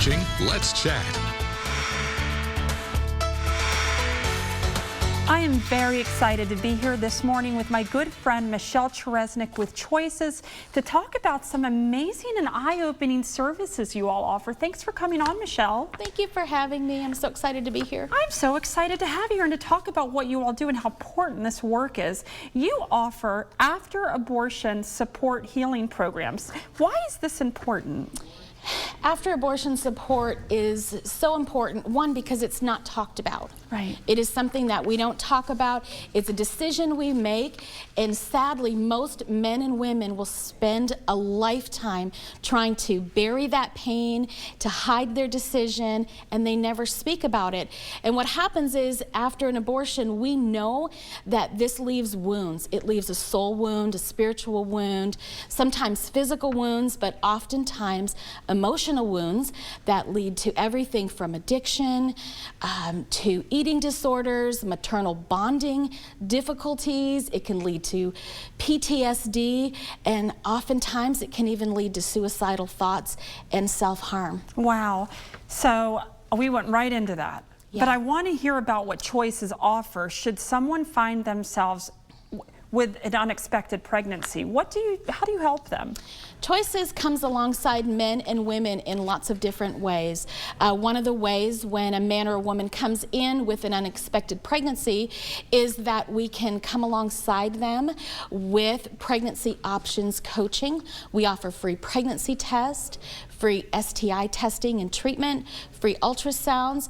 Let's Chat. I am very excited to be here this morning with my good friend Michele Cheresnick with Choices to talk about some amazing and eye-opening services you all offer. Thanks for coming on, Michele. Thank you for having me. I'm so excited to be here. I'm so excited to have you here and to talk about what you all do and how important this work is. You offer after-abortion support healing programs. Why is this important? After abortion support is so important, one, because it's not talked about. Right. It is something that we don't talk about. It's a decision we make, and sadly, most men and women will spend a lifetime trying to bury that pain, to hide their decision, and they never speak about it. And what happens is, after an abortion, we know that this leaves wounds. It leaves a soul wound, a spiritual wound, sometimes physical wounds, but oftentimes emotional wounds that lead to everything from addiction to eating disorders, maternal bonding difficulties. It can lead to PTSD, and oftentimes it can even lead to suicidal thoughts and self-harm. Wow. So we went right into that. Yeah. But I want to hear about what Choices offer should someone find themselves with an unexpected pregnancy. How do you help them? Choices comes alongside men and women in lots of different ways. One of the ways when a man or a woman comes in with an unexpected pregnancy is that we can come alongside them with pregnancy options coaching. We offer free pregnancy tests, free STI testing and treatment, free ultrasounds.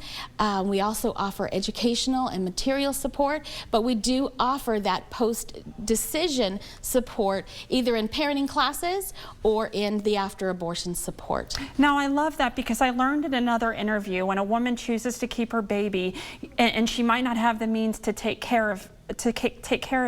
We also offer educational and material support, but we do offer that post-decision support either in parenting classes or in the after-abortion support. Now, I love that because I learned in another interview when a woman chooses to keep her baby and she might not have the means to take care of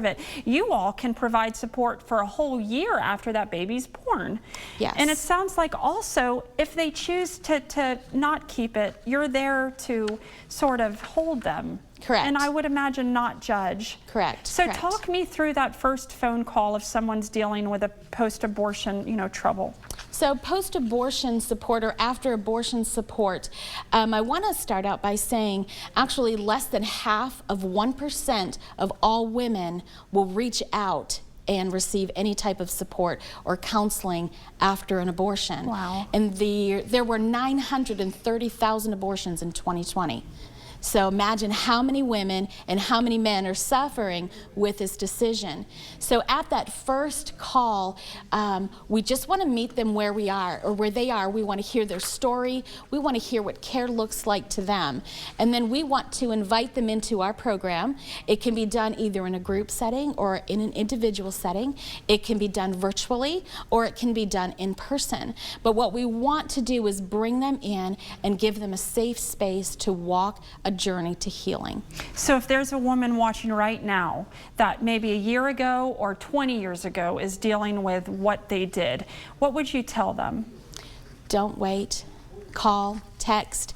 it, you all can provide support for a whole year after that baby's born. Yes. And it sounds like also if they choose to not keep it, you're there to sort of hold them. Correct. And I would imagine not judge. Correct. So Correct. Talk me through that first phone call if someone's dealing with a post-abortion, trouble. So post-abortion support or after-abortion support, I want to start out by saying actually less than half of 1% of all women will reach out and receive any type of support or counseling after an abortion. Wow. And there were 930,000 abortions in 2020. So imagine how many women and how many men are suffering with this decision. So at that first call, we just want to meet them where we are or where they are. We want to hear their story. We want to hear what care looks like to them. And then we want to invite them into our program. It can be done either in a group setting or in an individual setting. It can be done virtually or it can be done in person. But what we want to do is bring them in and give them a safe space to walk a journey to healing. So if there's a woman watching right now that maybe a year ago or 20 years ago is dealing with what they did, what would you tell them? Don't wait. Call, text,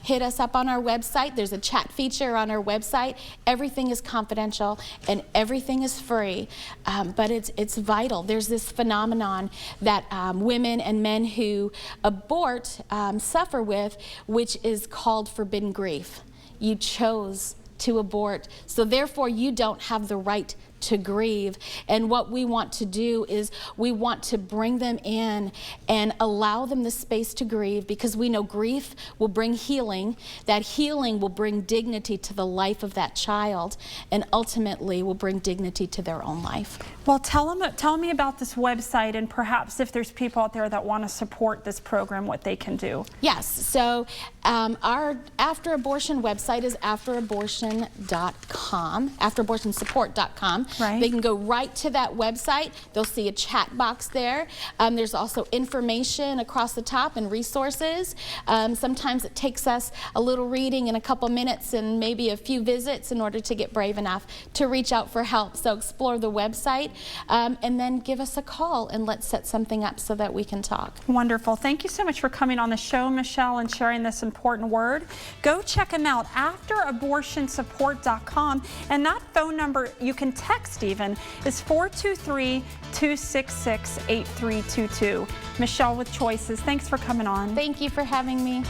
hit us up on our website. There's a chat feature on our website. Everything is confidential and everything is free, but it's vital. There's this phenomenon that women and men who abort suffer with, which is called forbidden grief. You chose to abort, so therefore you don't have the right to grieve. And what we want to do is we want to bring them in and allow them the space to grieve, because we know grief will bring healing. That healing will bring dignity to the life of that child and ultimately will bring dignity to their own life. Well, tell me about this website and perhaps if there's people out there that want to support this program, what they can do. Yes, so our after-abortion website is afterabortion.com, afterabortionsupport.com. Right. They can go right to that website. They'll see a chat box there. There's also information across the top and resources. Sometimes it takes us a little reading and a couple minutes and maybe a few visits in order to get brave enough to reach out for help. So explore the website and then give us a call and let's set something up so that we can talk. Wonderful. Thank you so much for coming on the show, Michele, and sharing this important word. Go check them out, afterabortionsupport.com, and that phone number, you can text text even, is 423-266-8322. Michele with Choices, thanks for coming on. Thank you for having me.